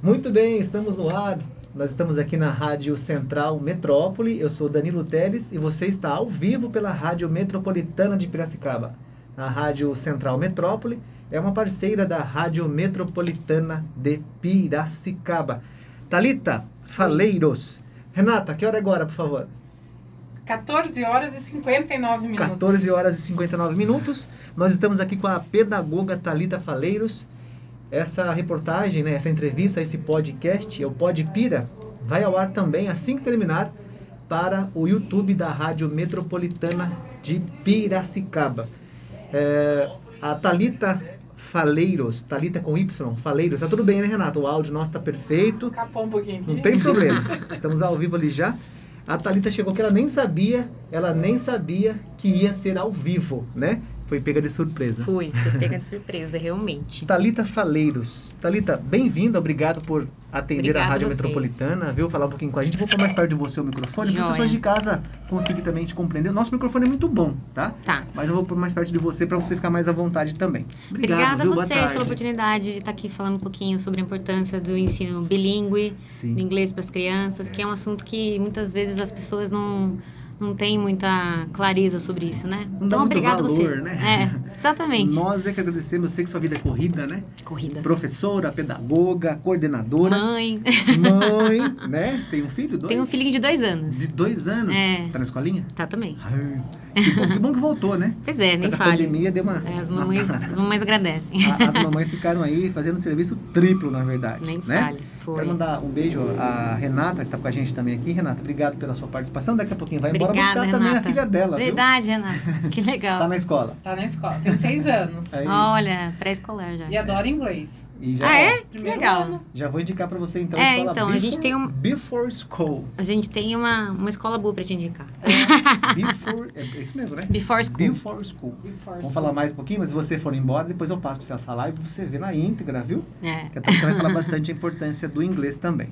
Muito bem, estamos no ar. Nós estamos aqui na Rádio Central Metrópole. Eu sou Danilo Teles e você está ao vivo pela Rádio Metropolitana de Piracicaba. A Rádio Central Metrópole é uma parceira da Rádio Metropolitana de Piracicaba. Thalita Faleiros. Renata, que hora é agora, por favor? 14 horas e 59 minutos. 14 horas e 59 minutos. Nós estamos aqui com a pedagoga Thalita Faleiros. Essa reportagem, né, essa entrevista, esse podcast, é o Podpira, vai ao ar também assim que terminar para o YouTube da Rádio Metropolitana de Piracicaba. A Thalita Faleiros, Thalita com Y, Faleiros, tá tudo bem, né, Renata? O áudio nosso tá perfeito. Escapou um pouquinho aqui. Não tem problema, estamos ao vivo ali já. A Thalita chegou que ela nem sabia que ia ser ao vivo, né? Foi pega de surpresa. Fui pega de surpresa, realmente. Thalita Faleiros. Thalita, bem-vinda, obrigado por atender Obrigada a Rádio a vocês. Metropolitana, viu? Falar um pouquinho com a gente. Vou pôr mais perto de você o microfone, para as pessoas de casa conseguirem também te compreender. O nosso microfone é muito bom, tá? Tá. Mas eu vou pôr mais perto de você para você ficar mais à vontade também. Obrigada viu? a Boa vocês tarde. pela oportunidade de estar aqui falando um pouquinho sobre a importância do ensino bilíngue, Sim. do inglês para as crianças, que é um assunto que muitas vezes as pessoas não têm muita clareza sobre isso, né? Não dá Então, muito obrigada a valor, você. né? Exatamente. Nós é que agradecemos. Eu sei que sua vida é corrida, né? Corrida. Professora, pedagoga, coordenadora, Mãe. mãe, né? Tem um filho? Dois? Tenho um filhinho de 2 anos. De 2 anos? É. Tá na escolinha? Tá também. Ai, que bom que voltou, né? Pois é, nem Essa fale. pandemia deu uma... As mamães agradecem. As mamães ficaram aí fazendo serviço triplo, na verdade. Nem né? fale. Foi. Quero mandar um beijo à Renata, que está com a gente também aqui. Renata, obrigado pela sua participação. Daqui a pouquinho vai embora Obrigada, buscar também a Renata. filha dela, Verdade, Renata. Que viu? legal. Tá na escola. Tá na escola, tem 6 anos. Aí. Olha, pré-escolar já. E adora inglês. E já, Ah, é? ó, Que Primeiro legal. ano. já vou indicar para você então a É, escola então, a gente tem um- Before School. A gente tem uma escola boa pra te indicar. Before, é isso mesmo, né? Before School. Before School. Vamos falar mais um pouquinho, mas se você for embora, depois eu passo para você essa live para você ver na íntegra, viu? É. Que a Thalita vai falar bastante a importância do inglês também.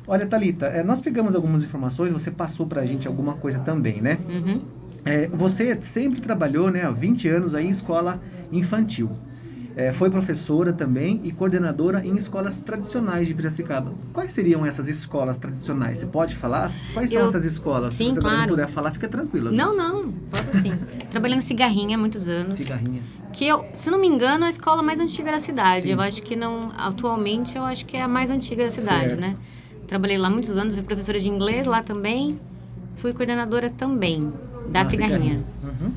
Olha, Thalita, nós pegamos algumas informações, você passou pra gente alguma coisa também, né? Uhum. Você sempre trabalhou, né, há 20 anos aí em escola infantil. Foi professora também e coordenadora em escolas tradicionais de Piracicaba. Quais seriam essas escolas tradicionais? Você pode falar? Quais são essas escolas? Sim, Se você não claro. puder falar, fica tranquila. viu? Não, posso sim. Trabalhando em Cigarrinha há muitos anos. Cigarrinha. Que eu, se não me engano, é a escola mais antiga da cidade. Sim. Eu acho que não, atualmente eu acho que é a mais antiga da cidade, Certo. né? Trabalhei lá há muitos anos, fui professora de inglês lá também. Fui coordenadora também da Na Cigarrinha. Uhum.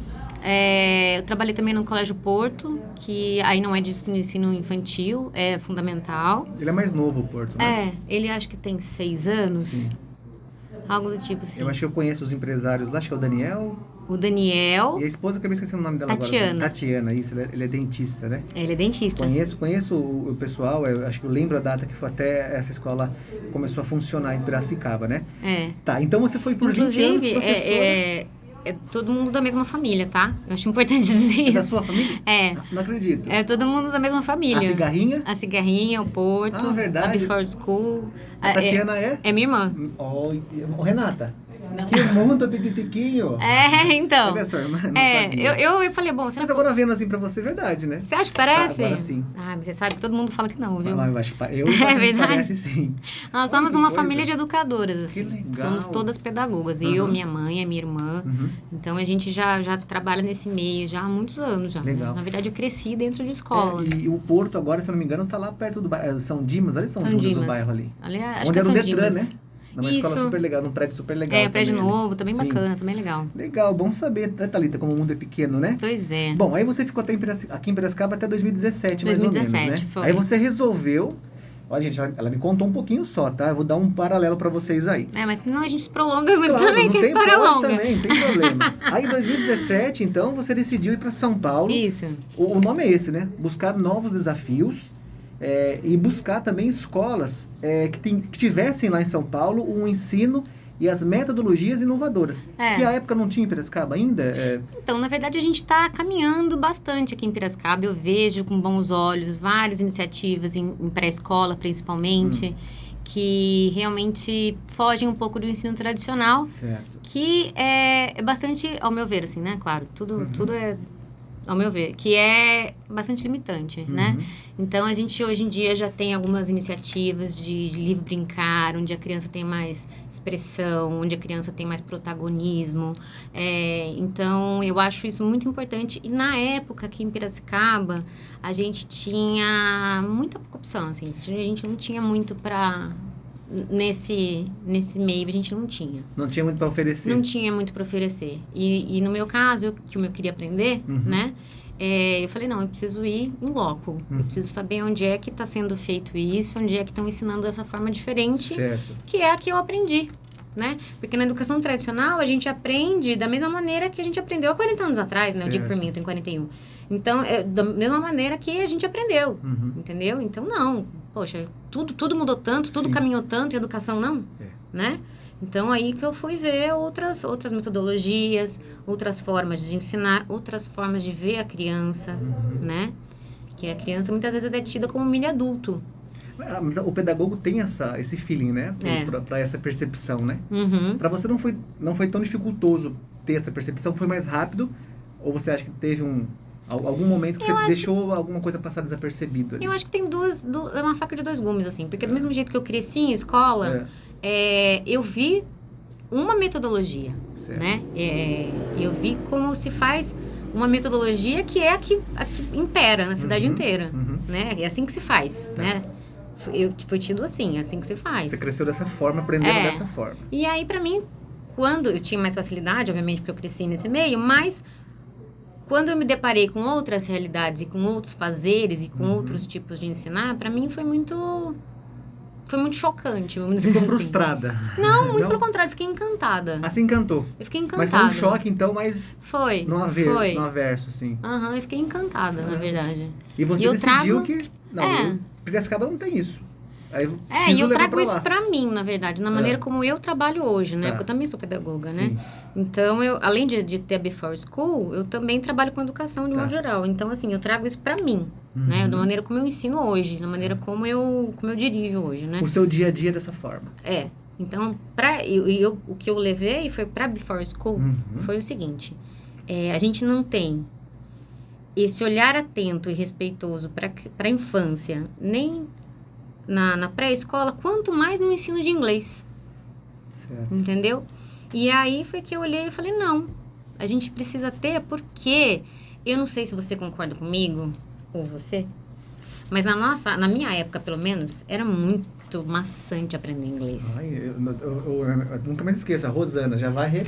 Eu trabalhei também no Colégio Porto, que aí não é de ensino infantil, é fundamental. Ele é mais novo, o Porto, né? Ele acho que tem 6 anos. Sim. Algo do tipo assim. Eu acho que eu conheço os empresários lá, acho que é o Daniel O Daniel, e a esposa, que eu me esqueci o nome dela Tatiana. agora. Tatiana, isso, ele é dentista, né? ele é dentista. Conheço o pessoal, eu acho que eu lembro a data que foi até essa escola começou a funcionar em Piracicaba, né? É. Tá, então você foi por 20 anos Inclusive, professora. é todo mundo da mesma família, tá? Eu acho importante dizer É da isso. sua família? É. Não acredito. É todo mundo da mesma família. A cigarrinha? A Cigarrinha, o Porto, Ah, verdade. a Before School. A Tatiana é? É minha irmã. Renata, Não. que mundo pequitiquinho. Então. Cadê a sua irmã? Não sabia. Eu falei, bom, será Mas que agora vendo assim pra você, é verdade, né? você acha que parece? Agora sim. Ah, mas você sabe que todo mundo fala que não, viu? Mas eu acho que eu É verdade? parece sim. Nós somos que uma coisa. família de educadoras, assim. Que legal. Somos todas pedagogas. Uhum. Eu, minha mãe, a minha irmã. Uhum. Então a gente já trabalha nesse meio já há muitos anos já. né? Legal. Na verdade, eu cresci dentro de escola. E o Porto agora, se eu não me engano, tá lá perto do bairro. São Dimas, ali são São Judas, do Dimas. bairro ali. Ali, acho Onde que era o São Detran, Dimas. né? Numa escola Isso. super legal, num prédio super legal. Prédio também, né? novo, também Sim. bacana, também legal. Legal, bom saber, né, Thalita, como o mundo é pequeno, né? Pois é. Bom, aí você ficou até aqui em Piracicaba até 2017, mais 2017, ou menos, né? foi. Aí você resolveu... Olha, gente, ela me contou um pouquinho só, tá? Eu vou dar um paralelo pra vocês aí. Mas senão a gente se prolonga muito Claro, também, não que a tem história é pode longa. também, não tem problema. Aí em 2017, então, você decidiu ir pra São Paulo. Isso. O nome é esse, né? Buscar novos desafios e buscar também escolas que tivessem lá em São Paulo um ensino e as metodologias inovadoras. Que à época não tinha em Piracicaba ainda. Então, na verdade, a gente está caminhando bastante aqui em Piracicaba. Eu vejo com bons olhos várias iniciativas em pré-escola, principalmente, que realmente fogem um pouco do ensino tradicional, Certo. que é bastante, ao meu ver, assim, né? Claro, tudo é ao meu ver, que é bastante limitante, né? Então, a gente hoje em dia já tem algumas iniciativas de livre brincar, onde a criança tem mais expressão, onde a criança tem mais protagonismo. Então, eu acho isso muito importante. E na época aqui em Piracicaba, a gente tinha muita pouca opção, assim. A gente não tinha muito para... Nesse meio, a gente não tinha. Não tinha muito para oferecer. Não tinha muito para oferecer. E no meu caso, que eu queria aprender, né? Eu falei, não, eu preciso ir em loco. Eu preciso saber onde é que está sendo feito isso, onde é que estão ensinando dessa forma diferente, que é a que eu aprendi, né? Porque na educação tradicional, a gente aprende da mesma maneira que a gente aprendeu há 40 anos atrás, né? Eu digo por mim, eu tenho 41. Então, da mesma maneira que a gente aprendeu, entendeu? Então, não. Poxa, tudo mudou tanto, tudo caminhou tanto, e a educação não, né? Então, aí que eu fui ver outras metodologias, outras formas de ensinar, outras formas de ver a criança, né? Que a criança, muitas vezes, é tida como um mini adulto. Mas o pedagogo tem esse feeling, né? Para essa percepção, né? Para você não foi tão dificultoso ter essa percepção? Foi mais rápido? Ou você acha que teve algum momento que você deixou alguma coisa passar desapercebida? Eu acho que tem é uma faca de dois gumes, assim. Porque do mesmo jeito que eu cresci em escola, eu vi uma metodologia, né? Eu vi como se faz uma metodologia que é a que impera na cidade inteira, né? É assim que se faz, né? Foi tido assim que se faz. Você cresceu dessa forma, aprendendo dessa forma. E aí, pra mim, quando eu tinha mais facilidade, obviamente, porque eu cresci nesse meio, mas... Quando eu me deparei com outras realidades e com outros fazeres e com outros tipos de ensinar, para mim foi muito chocante, vamos dizer assim. Ficou frustrada? Não, muito pelo contrário, fiquei encantada. Ah, se encantou? Eu fiquei encantada. Mas foi um choque, então, mas... Foi. No averso, assim. Eu fiquei encantada, na verdade. E você decidiu que... Não, Piracicaba não tem isso. E eu trago isso pra mim, na verdade, na maneira como eu trabalho hoje, né? Porque eu também sou pedagoga, né? Então, além de ter a Before School, eu também trabalho com educação de modo geral. Então, assim, eu trago isso pra mim, né? Da maneira como eu ensino hoje, da maneira como eu dirijo hoje, né? O seu dia a dia dessa forma. Então, o que eu levei foi pra Before School, foi o seguinte. A gente não tem esse olhar atento e respeitoso pra infância, nem... Na pré-escola, quanto mais no ensino de inglês. Certo. Entendeu? E aí foi que eu olhei e falei, não, a gente precisa ter, porque eu não sei se você concorda comigo, ou você, mas na minha época, pelo menos, era muito maçante aprender inglês. Eu nunca mais esqueço, a Rosana já vai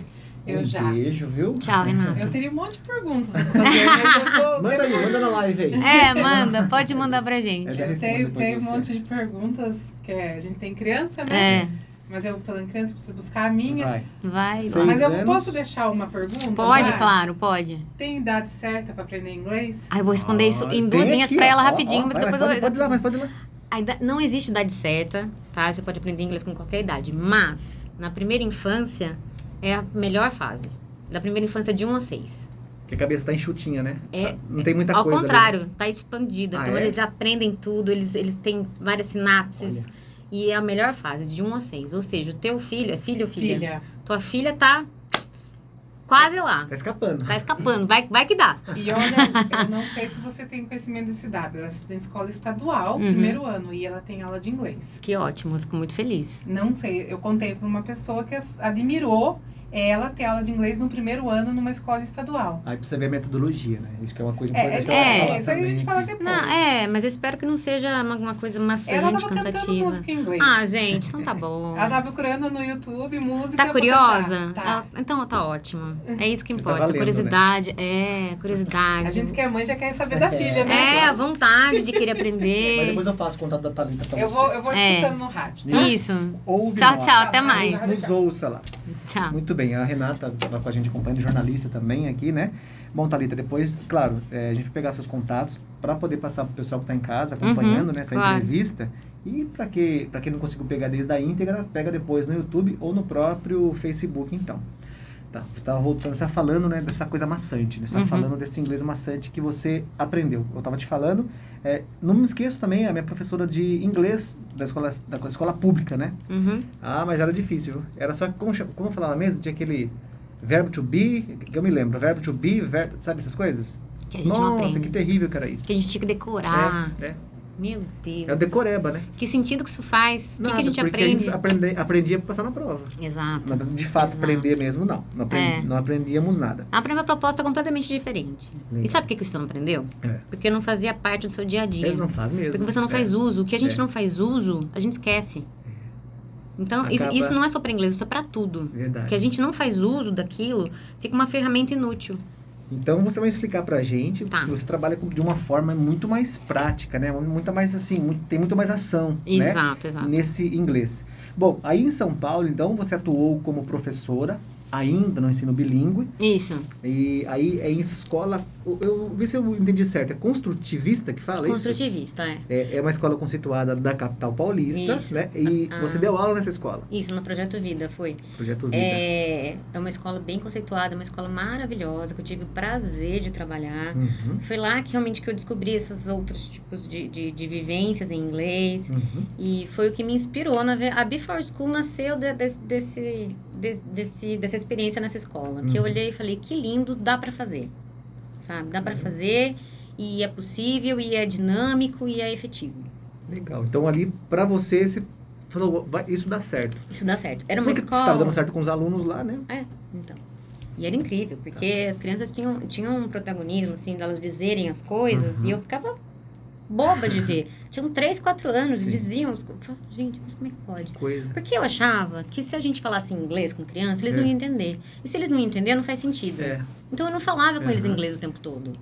beijo, viu? Tchau, Renata. Eu teria um monte de perguntas pra fazer, mas eu vou... Manda na live aí. Manda, pode mandar pra gente. Eu tenho um monte de perguntas, que a gente tem criança, né? Mas eu, pela criança, preciso buscar a minha. Vai. Mas eu posso deixar uma pergunta? Pode, claro, pode. Tem idade certa pra aprender inglês? Eu vou responder isso em 2 linhas pra ela rapidinho, mas depois eu... Pode ir lá. Não existe idade certa, tá? Você pode aprender inglês com qualquer idade, mas na primeira infância... É a melhor fase. Da primeira infância, de 1 a 6. Porque a cabeça tá enxutinha, né? Não tem muita coisa. Ao contrário, ali. Tá expandida. Então, eles aprendem tudo, eles têm várias sinapses. Olha. E é a melhor fase, de 1 a 6. Ou seja, o teu filho... É filho ou filha? Filha. Tua filha tá quase lá. Tá escapando. Tá escapando. Vai que dá. E olha, eu não sei se você tem conhecimento desse dado. Ela estuda em escola estadual, primeiro ano, e ela tem aula de inglês. Que ótimo, eu fico muito feliz. Não sei, eu contei para uma pessoa que admirou ela ter aula de inglês no primeiro ano numa escola estadual. Aí precisa ver a metodologia, né? Isso que é uma coisa importante. Isso aí a gente fala depois. Mas eu espero que não seja uma coisa maçante, cansativa. Música em inglês. Gente, então tá bom. Ela tá procurando no YouTube música. Tá curiosa? Então tá ótimo. É isso que importa. Valendo, curiosidade. Né? Curiosidade. A gente que é mãe já quer saber da filha, né? A vontade de querer aprender. Mas depois eu faço o contato da Thalita pra você. Eu vou escutando no rádio, tá? Isso. Tchau, até mais. Nos ouça lá. Tchau. Muito bem, a Renata estava com a gente acompanhando, jornalista também aqui, né? Bom, Thalita, depois, claro, a gente vai pegar seus contatos para poder passar para o pessoal que está em casa acompanhando essa entrevista. E para quem não conseguiu pegar desde a íntegra, pega depois no YouTube ou no próprio Facebook, então. Tá, estava voltando, você está falando, né, dessa coisa maçante, né? Você está falando desse inglês maçante que você aprendeu. Eu estava te falando, não me esqueço também, a minha professora de inglês da escola pública, né? Mas era difícil, viu? Era só, como eu falava mesmo, tinha aquele verbo to be, que eu me lembro, verbo to be, sabe essas coisas? Que a gente não aprende. Nossa, que terrível que era isso. Que a gente tinha que decorar. É. Meu Deus. É o decoreba, né? Que sentido que isso faz? O que a gente porque aprende? a gente aprendia pra passar na prova. Exato. De fato, Exato. aprender mesmo, não. Não aprendíamos nada. Aprendeu uma proposta completamente diferente. Legal. E sabe por que você não aprendeu? É. Porque não fazia parte do seu dia a dia. Ele não faz mesmo. Porque você não faz uso. O que a gente É. não faz uso, a gente esquece. Então, Acaba- isso não é só para inglês, isso é para tudo. Verdade. Porque a gente não faz uso daquilo, fica uma ferramenta inútil. Então você vai explicar pra gente Tá. que você trabalha de uma forma muito mais prática, né? Muito mais assim, tem muito mais ação, né? Exato, exato. Nesse inglês. Bom, aí em São Paulo, então, você atuou como professora, ainda no ensino bilíngue, Isso. e aí é em escola, eu vi se eu entendi certo, é construtivista que fala Construtivista, é. isso? É uma escola conceituada da capital paulista, Isso. né? E Ah. você deu aula nessa escola, Isso, no Projeto Vida, foi. Projeto Vida. É uma escola bem conceituada, uma escola maravilhosa, que eu tive o prazer de trabalhar. Uhum, Foi lá que realmente que eu descobri esses outros tipos de vivências em inglês. uhum. E foi o que me inspirou. A Before School nasceu dessa experiência nessa escola. Que eu Uhum. olhei e falei, que lindo, dá pra fazer. Sabe? Dá pra fazer, e é possível, e é dinâmico, e é efetivo. Legal. Então ali, pra você falou, isso dá certo. Isso dá certo. Era uma Porque você estava escola... dando certo com os alunos lá, né? Então. E era incrível, porque as crianças tinham um protagonismo, assim, delas dizerem as coisas, Uhum. e eu ficava boba de ver. Tinham 3, 4 anos, Sim. e diziam... Eu falava, gente, mas como é que pode? Coisa. Porque eu achava que se a gente falasse inglês com criança, eles É. não iam entender. E se eles não iam entender, não faz sentido. É. Então eu não falava com eles Uhum. inglês o tempo todo.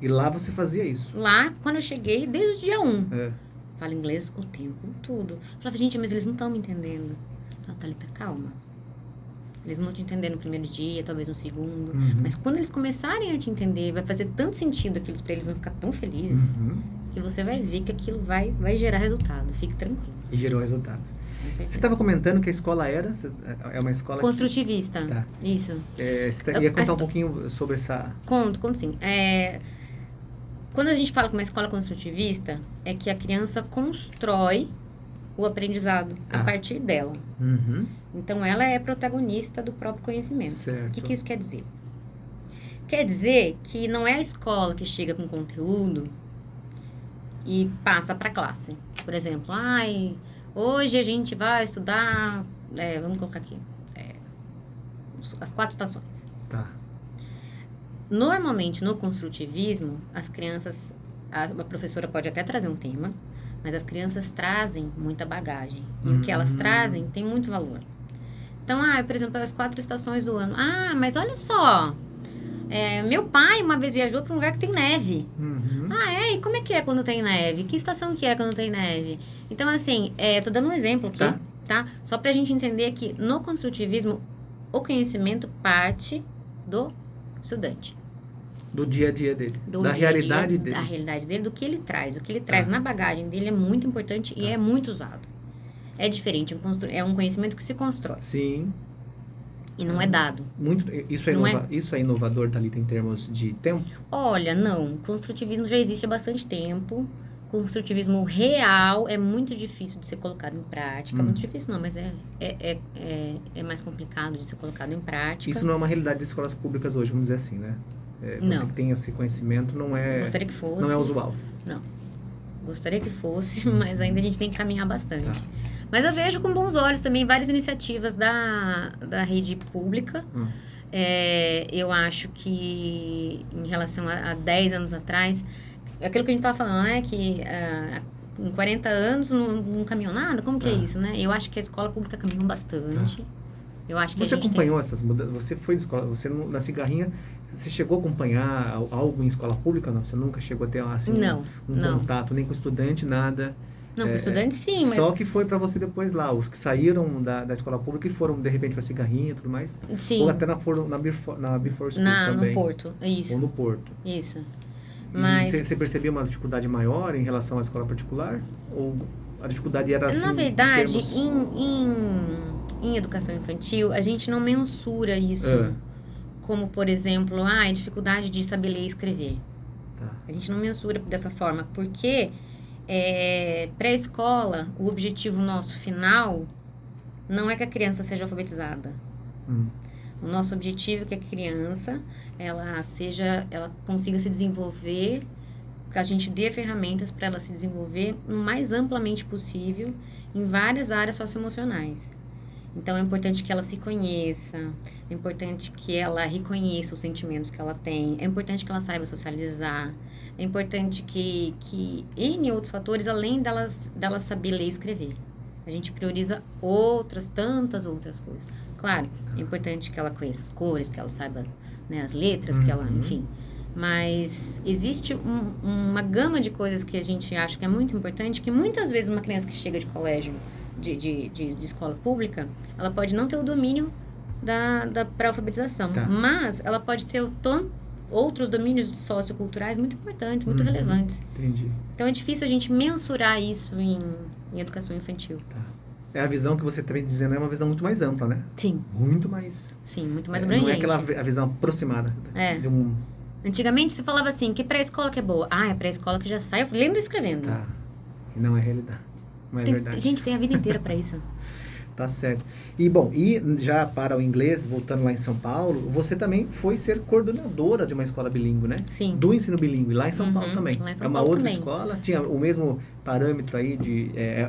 E lá você fazia isso. Lá, quando eu cheguei, desde o dia 1, É. falo inglês o tempo todo. Eu falava, gente, mas eles não estão me entendendo. Eu falava, Thalita, calma. Eles não vão te entender no primeiro dia, talvez no segundo. Uhum. Mas quando eles começarem a te entender, vai fazer tanto sentido aquilo pra eles, vão ficar tão felizes, Uhum. que você vai ver que aquilo vai gerar resultado. Fique tranquilo. E gerou resultado. Com Você certeza. estava comentando que a escola é uma escola... Construtivista. Tá. Isso. Você ia contar um pouquinho sobre essa... Conto sim. Quando a gente fala que uma escola construtivista, é que a criança constrói o aprendizado a Ah. partir dela. Uhum. Então, ela é protagonista do próprio conhecimento. Certo. O que isso quer dizer? Quer dizer que não é a escola que chega com conteúdo e passa para a classe. Por exemplo, hoje a gente vai estudar, vamos colocar aqui, as 4 estações. Tá. Normalmente, no construtivismo, as crianças, a professora pode até trazer um tema, mas as crianças trazem muita bagagem. E o que elas trazem tem muito valor. Então, por exemplo, as 4 estações do ano. Mas olha só, meu pai uma vez viajou para um lugar que tem neve. Uhum. E como é que é quando tem neve? Que estação que é quando tem neve? Então, assim, tô dando um exemplo aqui, tá? Só pra gente entender que no construtivismo, o conhecimento parte do estudante. Do dia a dia dele. Do da dia a dia, realidade dele. Da realidade dele, do que ele traz. O que ele traz na bagagem dele é muito importante e é muito usado. É diferente, é um conhecimento que se constrói Sim. e não é dado. Isso é inovador, Thalita, em termos de tempo? Olha, não. Construtivismo já existe há bastante tempo. Construtivismo real é muito difícil de ser colocado em prática. Muito difícil não, mas é mais complicado de ser colocado em prática. Isso não é uma realidade das escolas públicas hoje, vamos dizer assim, né? Você Não. que tem esse conhecimento não é Gostaria que fosse. não é usual. Não. Gostaria que fosse, mas ainda a gente tem que caminhar bastante. Tá. Mas eu vejo com bons olhos também várias iniciativas da rede pública. Eu acho que em relação a 10 anos atrás, aquilo que a gente estava falando, né? Que em 40 anos não caminhou nada? Como que é isso, né? Eu acho que a escola pública caminhou bastante. Eu acho que Você a gente acompanhou essas mudanças? Você foi de escola, na Cigarrinha, você chegou a acompanhar algo em escola pública? Não, você nunca chegou a ter assim, não. Contato, nem com estudante, nada? Não, com estudante sim, mas... Só que foi para você depois lá, os que saíram da escola pública e foram de repente para Cigarrinha e tudo mais? Sim. Ou até na Before School também? No Porto, isso. Ou no Porto. Isso. Mas... Você percebia uma dificuldade maior em relação à escola particular? Ou a dificuldade era assim? Na verdade, termos... em educação infantil, a gente não mensura isso. Como, por exemplo, a dificuldade de saber ler e escrever. Tá. A gente não mensura dessa forma, porque pré-escola, o objetivo nosso final não é que a criança seja alfabetizada. O nosso objetivo é que a criança, ela consiga se desenvolver, que a gente dê ferramentas para ela se desenvolver o mais amplamente possível em várias áreas socioemocionais. Então, é importante que ela se conheça, é importante que ela reconheça os sentimentos que ela tem, é importante que ela saiba socializar, é importante que N outros fatores, além delas saber ler e escrever. A gente prioriza tantas outras coisas. Claro, é importante que ela conheça as cores, que ela saiba, né, as letras, que ela, enfim. Mas existe uma gama de coisas que a gente acha que é muito importante, que muitas vezes uma criança que chega de colégio, de escola pública, ela pode não ter o domínio da pré-alfabetização, mas ela pode ter outros domínios socioculturais muito importantes, muito relevantes. Entendi. Então é difícil a gente mensurar isso em educação infantil. Tá. É a visão que você está dizendo, é uma visão muito mais ampla, né? Sim. Muito mais... Sim, muito mais abrangente. Não é aquela a visão aproximada. De Antigamente se falava assim, que pré-escola que é boa? Ah, é pré-escola que já sai lendo e escrevendo. Tá. E não é realidade. Não é verdade. Gente, tem a vida inteira para isso. Tá certo. E, bom, já para o inglês, voltando lá em São Paulo, você também foi ser coordenadora de uma escola bilíngue, né? Sim. Do ensino bilíngue, lá em São Paulo também. Lá em São é uma Paulo outra também. escola? Tinha o mesmo parâmetro aí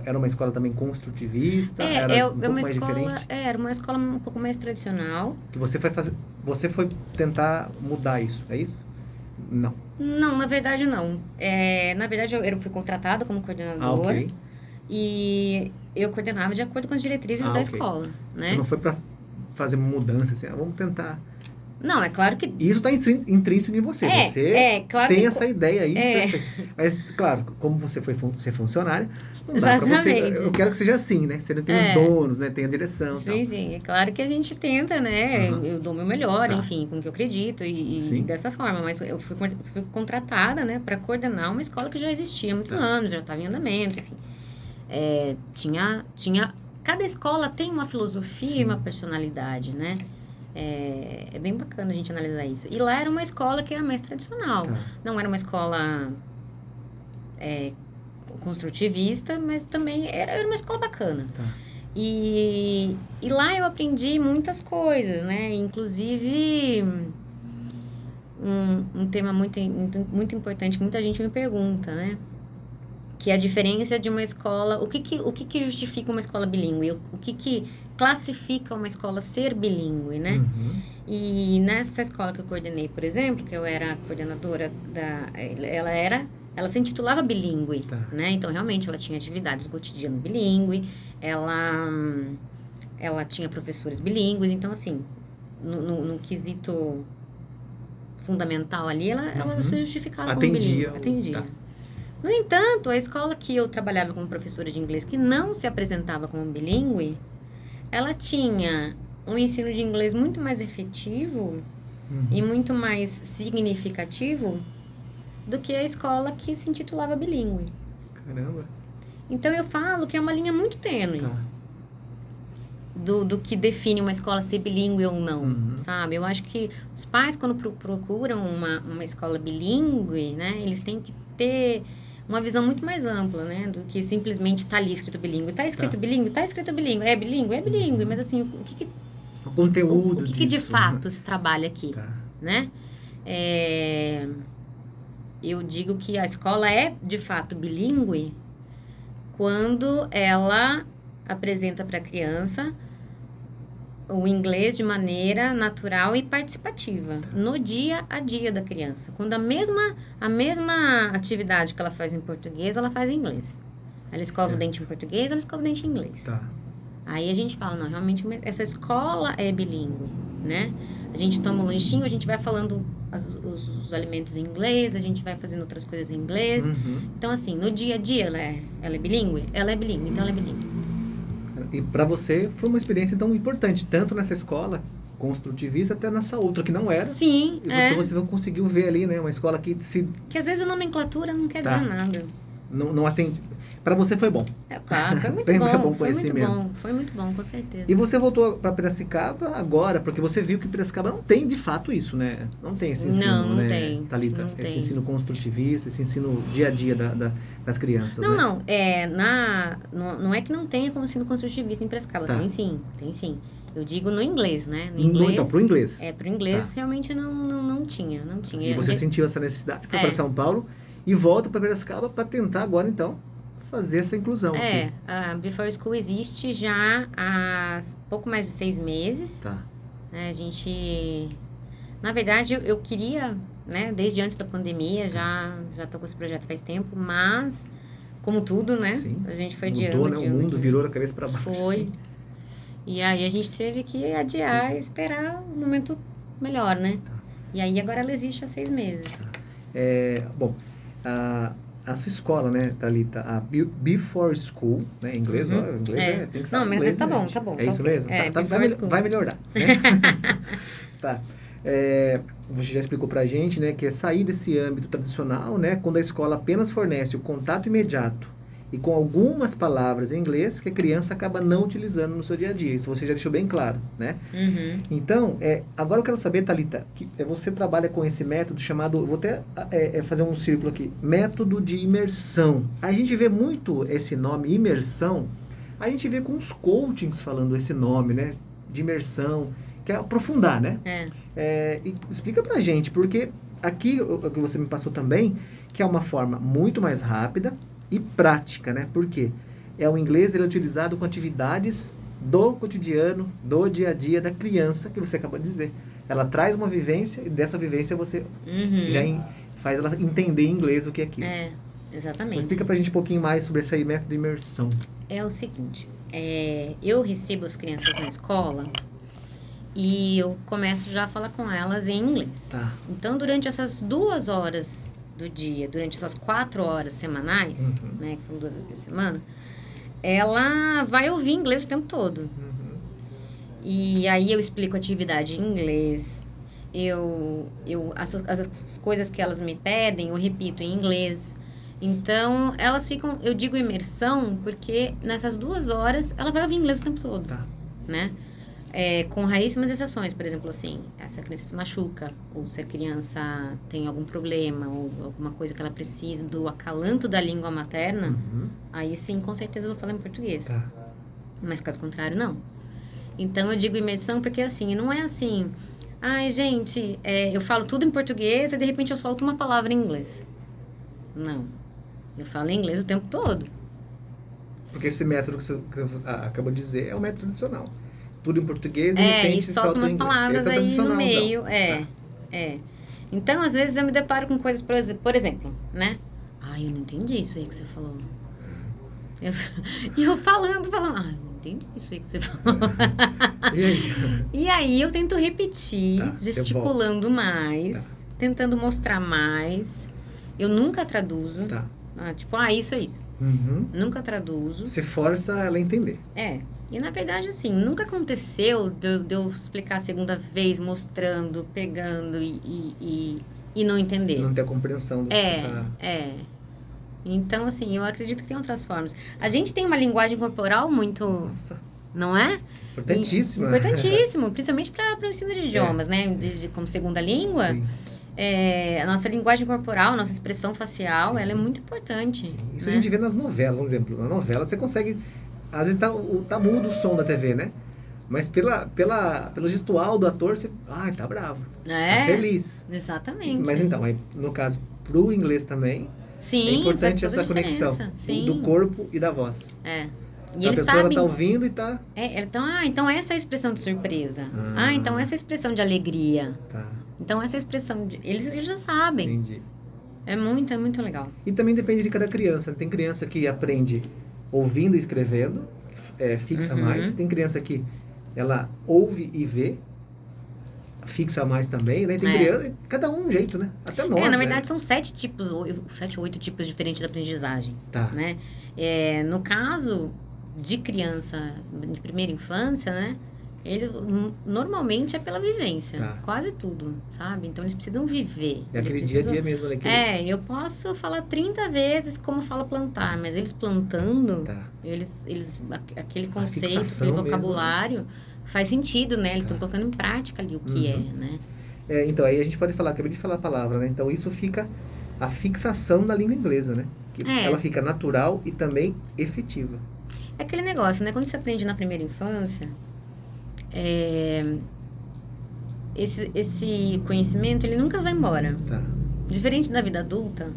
era uma escola também construtivista? Era uma escola um pouco mais tradicional. Que você foi tentar mudar isso, é isso? Não. Não, na verdade não. Na verdade eu fui contratada como coordenadora. Ok. E eu coordenava de acordo com as diretrizes da escola, né? Você não foi para fazer mudança, assim, vamos tentar... Não, é claro que... Isso está intrínseco em você. Você claro tem que... essa ideia aí. Mas, claro, como você foi ser funcionária, não dá para você... Eu quero que seja assim, né? Você não tem os donos, né? Tem a direção. Sim, sim. É claro que a gente tenta, né? Eu dou o meu melhor, enfim, com o que eu acredito e dessa forma. Mas eu fui contratada, né? Para coordenar uma escola que já existia há muitos anos, já estava em andamento, enfim. Cada escola tem uma filosofia e uma personalidade, né? É bem bacana a gente analisar isso. E lá era uma escola que era mais tradicional. Não era uma escola construtivista, mas também era uma escola bacana. E lá eu aprendi muitas coisas, né? Inclusive, um tema muito importante que muita gente me pergunta, né? Que é a diferença de uma escola... O que justifica uma escola bilíngue? O que classifica uma escola ser bilíngue, né? E nessa escola que eu coordenei, por exemplo, que eu era coordenadora ela se intitulava bilíngue, né? Então, realmente, ela tinha atividades do cotidiano bilíngue, ela tinha professores bilíngues. Então, assim, no quesito fundamental ali, ela se justificava como bilíngue. Atendia. No entanto, a escola que eu trabalhava como professora de inglês, que não se apresentava como bilíngue, ela tinha um ensino de inglês muito mais efetivo e muito mais significativo do que a escola que se intitulava bilíngue. Caramba! Então, eu falo que é uma linha muito tênue do que define uma escola ser bilíngue ou não, sabe? Eu acho que os pais, quando procuram uma escola bilíngue, né, eles têm que ter uma visão muito mais ampla, né? Do que simplesmente tá ali escrito bilíngue. Tá escrito bilíngue? Tá escrito bilíngue. É bilíngue? É bilíngue. Mas assim, o conteúdo o que de fato se trabalha aqui, né? Eu digo que a escola é, de fato, bilíngue quando ela apresenta para a criança o inglês de maneira natural e participativa, no dia a dia da criança. Quando a mesma atividade que ela faz em português, ela faz em inglês. Ela escova o dente em português, ela escova o dente em inglês. Aí a gente fala, não, realmente essa escola é bilíngue, né? A gente toma um lanchinho, a gente vai falando os alimentos em inglês, a gente vai fazendo outras coisas em inglês. Então, assim, no dia a dia, ela é bilíngue? Ela é bilíngue, então ela é bilíngue. E para você foi uma experiência tão importante, tanto nessa escola construtivista até nessa outra que não era. Sim, e você conseguiu ver ali, né, uma escola que que às vezes a nomenclatura não quer dizer nada. Não atende. Para você foi bom. Claro, foi muito Sempre é bom, bom foi muito conhecimento. bom, foi muito bom, com certeza. E você voltou para Piracicaba agora, porque você viu que Piracicaba não tem de fato isso, né? Não tem esse ensino, Não né, tem, Thalita? não Esse tem. ensino construtivista, esse ensino dia a dia das crianças, Não, né? não é que não tenha como ensino construtivista em Piracicaba, Tá. tem sim. Eu digo no inglês, né? No Então, inglês, pro inglês. pro inglês Tá. realmente não tinha. E você sentiu essa necessidade, foi para São Paulo e volta para Piracicaba para tentar agora, então, fazer essa inclusão aqui. A Before School existe já há pouco mais de 6 meses. Tá. A gente... Na verdade, eu queria, né? Desde antes da pandemia, já tô com esse projeto faz tempo, mas, como tudo, né? Sim. A gente foi Mudou, adiando. né? O mundo virou a cabeça para baixo. Foi. Assim. E aí a gente teve que adiar e esperar um momento melhor, né? E aí agora ela existe há 6 meses. Bom, a sua escola, né, Thalita, a Before School, né, em inglês, ó, em inglês tem que falar não, inglês, mas tá né, bom, gente? tá bom. É isso okay. mesmo? Before School. Vai melhorar, né? Tá. Você já explicou pra gente, né, que é sair desse âmbito tradicional, né, quando a escola apenas fornece o contato imediato e com algumas palavras em inglês que a criança acaba não utilizando no seu dia a dia. Isso você já deixou bem claro, né? Uhum. Então, agora eu quero saber, Thalita, que você trabalha com esse método chamado, vou até fazer um círculo aqui, método de imersão. A gente vê muito esse nome, imersão, a gente vê com os coachings falando esse nome, né? De imersão, que é aprofundar, né? E explica pra gente, porque aqui, o que você me passou também, que é uma forma muito mais rápida e prática, né? Porque o inglês ele é utilizado com atividades do cotidiano, do dia a dia da criança, que você acabou de dizer. Ela traz uma vivência e dessa vivência você já faz ela entender em inglês o que é aquilo. Exatamente. Então, explica pra gente um pouquinho mais sobre esse aí, método de imersão. É o seguinte, eu recebo as crianças na escola e eu começo já a falar com elas em inglês. Tá. Então, durante essas 2 horas do dia, durante essas 4 horas semanais, né, que são 2 vezes por semana, ela vai ouvir inglês o tempo todo. E aí eu explico a atividade em inglês, as coisas que elas me pedem, eu repito em inglês. Então, elas ficam, eu digo imersão, porque nessas 2 horas ela vai ouvir inglês o tempo todo, né? Com raríssimas exceções, por exemplo, assim, se a criança se machuca, ou se a criança tem algum problema, ou alguma coisa que ela precisa do acalanto da língua materna, aí sim, com certeza eu vou falar em português. Mas caso contrário, não. Então, eu digo imersão porque, assim, não é assim, ai, gente, eu falo tudo em português e de repente eu solto uma palavra em inglês. Não. Eu falo em inglês o tempo todo. Porque esse método que você acabou de dizer é o método tradicional. Tudo em português, de e repente solta umas palavras aí no meio. Tá. Então, às vezes, eu me deparo com coisas, por exemplo, né? Ai, eu não entendi isso aí que você falou. E eu falando, ai, eu não entendi isso aí que você falou. E aí, eu tento repetir, gesticulando mais, tentando mostrar mais. Eu nunca traduzo. Isso é isso. Nunca traduzo. Você força ela a entender. E na verdade, assim, nunca aconteceu de eu explicar a segunda vez, mostrando, pegando e não entender. Não ter a compreensão do que você tá... Então, assim, eu acredito que tem outras formas. A gente tem uma linguagem corporal muito... Nossa. Não é? Importantíssima. Importantíssimo, principalmente para o ensino de idiomas, né? Como segunda língua. Sim. A nossa linguagem corporal, nossa expressão facial, ela é muito importante. Sim. Isso a gente vê nas novelas, por exemplo. Na novela você consegue... Às vezes tá mudo o som da TV, né? Mas pelo gestual do ator, você... tá bravo. Tá feliz. Exatamente. Mas então, aí, no caso, pro inglês também, é importante essa conexão do corpo e da voz. E a eles pessoa sabem... tá ouvindo e tá... então essa é a expressão de surpresa. Então essa é a expressão de alegria. Então essa é a expressão de... Eles já sabem. Entendi. É muito legal. E também depende de cada criança. Tem criança que aprende ouvindo e escrevendo, fixa mais. Tem criança que ela ouve e vê, fixa mais também, né? Tem criança, cada um jeito, né? Até nós, na verdade, são 7 ou 8 tipos diferentes de aprendizagem. Né? No caso de criança de primeira infância, né? Ele normalmente é pela vivência, Tá. quase tudo, sabe? Então eles precisam viver. É Eles aquele precisam... dia a dia mesmo, né? Eu posso falar 30 vezes como fala plantar, mas eles plantando, Tá. aquele conceito, fixação aquele mesmo, vocabulário, faz sentido, né? Eles estão Tá. colocando em prática ali o que é, né? Então, aí a gente pode falar, acabei de falar a palavra, né? Então, isso fica a fixação da língua inglesa, né? Que É. ela fica natural e também efetiva. É aquele negócio, né? Quando você aprende na primeira infância, esse conhecimento, ele nunca vai embora. Tá. Diferente da vida adulta,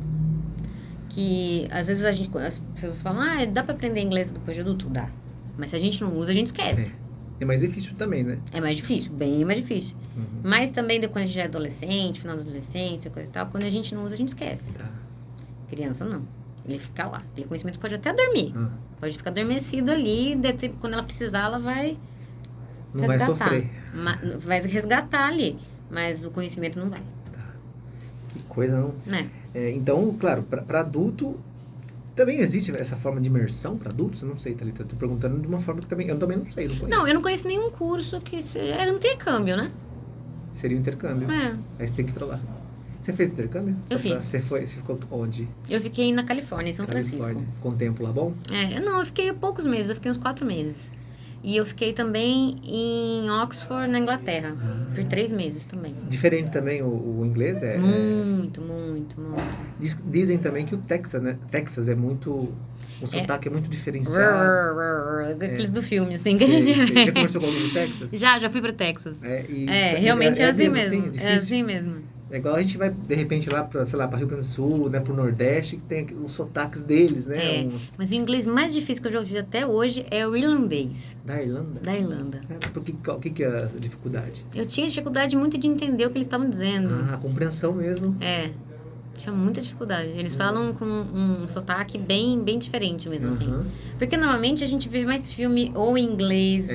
que às vezes as pessoas falam, dá pra aprender inglês depois de adulto? Dá. Mas se a gente não usa, a gente esquece. É mais difícil também, né? É mais difícil, bem mais difícil. Uhum. Mas também depois a gente já é adolescente, final da adolescência, coisa e tal, quando a gente não usa, a gente esquece. Tá. Criança não. Ele fica lá. Aquele conhecimento pode até dormir. Ah, Pode ficar adormecido ali, quando ela precisar, ela vai não vai resgatar. sofrer. Vai resgatar ali, mas o conhecimento não vai, Que coisa, não? né? Então, claro, para adulto, também existe essa forma de imersão para adultos? Eu não sei, Thalita. Tô perguntando de uma forma que eu também não sei, não conheço. Não, eu não conheço nenhum curso que seja... É intercâmbio, né? Seria um intercâmbio. É. Aí você tem que ir pra lá. Você fez intercâmbio? Eu fiz. Você ficou onde? Eu fiquei na Califórnia, em São Francisco. Com o tempo lá bom? Eu fiquei poucos meses, eu fiquei uns 4 meses. E eu fiquei também em Oxford, na Inglaterra, por 3 meses também. Diferente também o inglês? Muito. Dizem também que o Texas, né? Texas é muito... O sotaque é muito diferenciado. Aqueles do filme, assim, que a Você gente já vê. conversou com alguém do Texas? Já fui pro Texas. e Realmente é assim mesmo. mesmo. É assim mesmo. É igual a gente vai, de repente, lá para, sei lá, para Rio Grande do Sul, né, pro Nordeste, que tem os sotaques deles, né? Mas o inglês mais difícil que eu já ouvi até hoje é o irlandês. Da Irlanda? Da Irlanda. O que é a dificuldade? Eu tinha dificuldade muito de entender o que eles estavam dizendo. A compreensão mesmo. Tinha muita dificuldade. Eles falam com um sotaque bem diferente mesmo, assim. Porque normalmente a gente vê mais filme ou em inglês,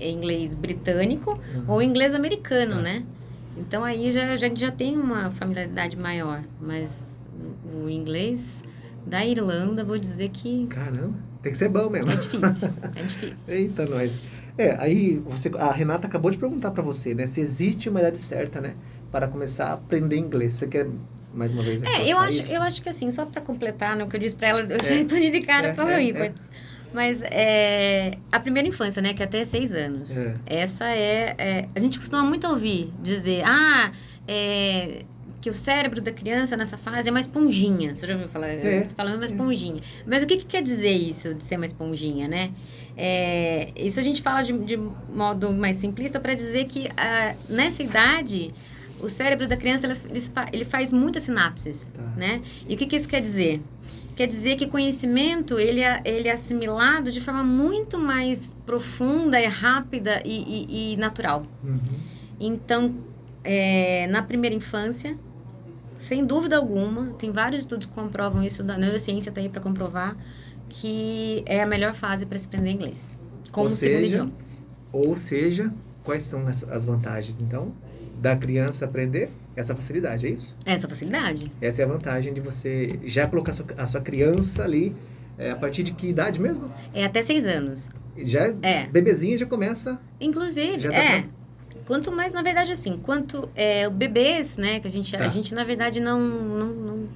inglês britânico ou inglês americano, né? Então aí a gente já tem uma familiaridade maior. Mas o inglês da Irlanda, vou dizer que... Caramba, tem que ser bom mesmo. É difícil. Eita, nós. Aí a Renata acabou de perguntar para você, né? Se existe uma idade certa, né? Para começar a aprender inglês. Você quer mais uma vez? Eu acho que assim, só para completar, né, o que eu disse para ela, eu já respondi de cara para ela ir. Mas a primeira infância, né, que é até 6 anos. Essa a gente costuma muito ouvir dizer, que o cérebro da criança nessa fase é uma esponjinha. Você já ouviu falar? Eles falam uma esponjinha. Mas o que quer dizer isso de ser uma esponjinha, né? Isso a gente fala de modo mais simplista para dizer que nessa idade o cérebro da criança ele faz muitas sinapses, né? E o que isso quer dizer? Quer dizer que conhecimento ele é assimilado de forma muito mais profunda e rápida e natural. Então, na primeira infância, sem dúvida alguma, tem vários estudos que comprovam isso, da neurociência está aí para comprovar, que é a melhor fase para se aprender inglês, como segundo idioma. Ou seja, quais são as vantagens, então, da criança aprender essa facilidade, é isso? Essa facilidade. Essa é a vantagem de você já colocar a sua criança ali, a partir de que idade mesmo? Até 6 anos. Bebezinha já começa... Inclusive, Quanto mais, na verdade, assim, bebês, né, que a gente na verdade, não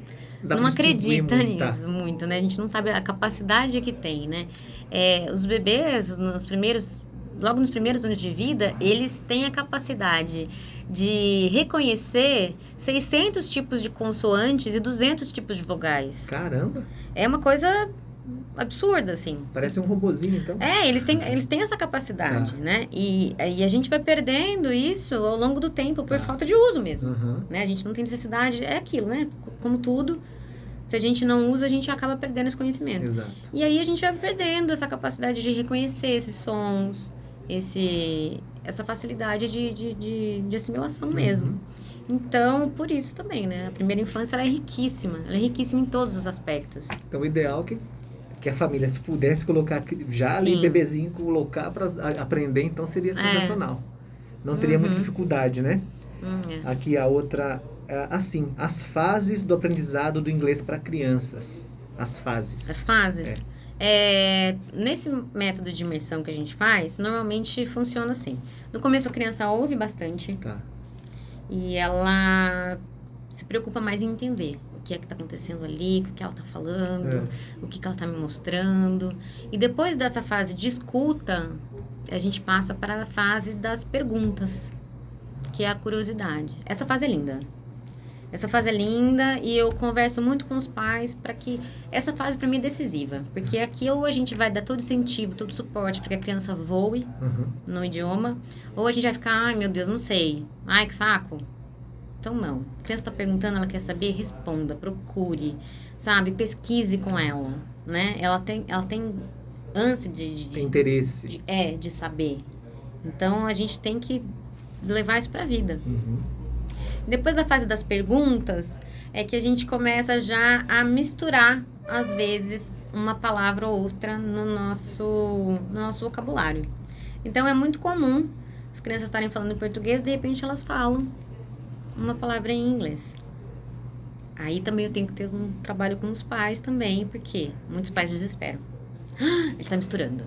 acredita nisso muito, né? A gente não sabe a capacidade que tem, né? Os bebês, logo nos primeiros anos de vida, eles têm a capacidade de reconhecer 600 tipos de consoantes e 200 tipos de vogais. Caramba! É uma coisa absurda, assim. Parece um robozinho, então. Eles têm essa capacidade, né? E a gente vai perdendo isso ao longo do tempo por falta de uso mesmo. Né? A gente não tem necessidade, é aquilo, né? Como tudo, se a gente não usa, a gente acaba perdendo esse conhecimento. Exato. E aí a gente vai perdendo essa capacidade de reconhecer esses sons, essa facilidade de assimilação mesmo. Então, por isso também, né? A primeira infância, ela é riquíssima em todos os aspectos. Então, o ideal é que a família, se pudesse colocar já ali, bebezinho, colocar para aprender, então seria sensacional. Não teria muita dificuldade, né? Aqui a outra, assim, as fases do aprendizado do inglês para crianças. As fases. Nesse método de imersão que a gente faz, normalmente funciona assim. No começo a criança ouve bastante. Tá. E ela se preocupa mais em entender o que é que está acontecendo ali, o que ela está falando, o que ela está me mostrando. E depois dessa fase de escuta, a gente passa para a fase das perguntas, que é a curiosidade. Essa fase é linda. Essa fase é linda e eu converso muito com os pais para que... Essa fase para mim é decisiva, porque aqui ou a gente vai dar todo incentivo, todo suporte para que a criança voe no idioma, ou a gente vai ficar, ai meu Deus, não sei, ai que saco. Então não, a criança está perguntando, ela quer saber, responda, procure, sabe, pesquise com ela, né? Ela tem ânsia tem interesse. De saber. Então a gente tem que levar isso para a vida. Depois da fase das perguntas, é que a gente começa já a misturar, às vezes, uma palavra ou outra no nosso vocabulário. Então, é muito comum as crianças estarem falando em português, de repente elas falam uma palavra em inglês. Aí também eu tenho que ter um trabalho com os pais também, porque muitos pais desesperam. Ele está misturando.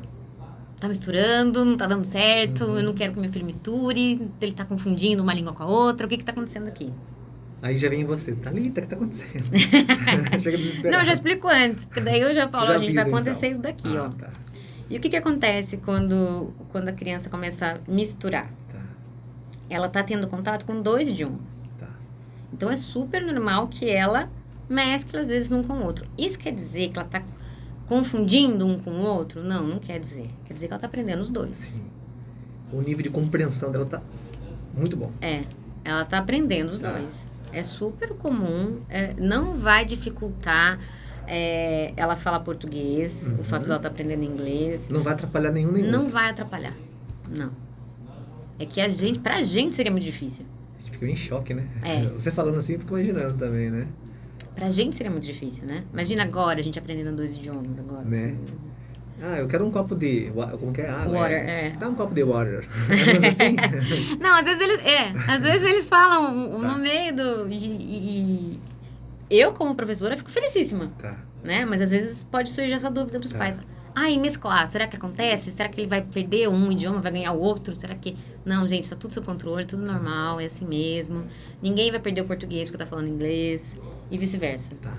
Tá misturando, não tá dando certo, eu não quero que meu filho misture, ele tá confundindo uma língua com a outra, o que tá acontecendo aqui? Aí já vem você, Thalita, o que tá acontecendo? Chega desesperado. Não, eu já explico antes, porque daí eu já falo, gente, vai acontecer então. isso daqui, ó. Tá. E o que acontece quando a criança começa a misturar? Tá. Ela tá tendo contato com 2 idiomas. Tá. Então, é super normal que ela mescle, às vezes, um com o outro. Isso quer dizer que ela tá confundindo um com o outro? Não, não quer dizer. Quer dizer que ela tá aprendendo os 2. Sim. O nível de compreensão dela tá muito bom. Ela tá aprendendo os 2. É super comum, não vai dificultar ela falar português, o fato dela estar aprendendo inglês. Não vai atrapalhar nenhum nem Não outro. vai atrapalhar, não. É que pra gente seria muito difícil. A gente fica em choque, né? É. Você falando assim, eu fico imaginando também, né? Pra gente seria muito difícil, né? Imagina agora a gente aprendendo 2 idiomas agora. Né? Assim. Eu quero um copo de... Como que é? Água. Water, Dá um copo de water. Assim? Não, às vezes eles falam no meio do... E eu, como professora, fico felicíssima. Tá. Né? Mas às vezes pode surgir essa dúvida dos pais. E mesclar, será que acontece? Será que ele vai perder um idioma, vai ganhar o outro? Será que... Não, gente, está tudo sob controle, tudo normal, é assim mesmo. Ninguém vai perder o português porque tá falando inglês e vice-versa. Tá.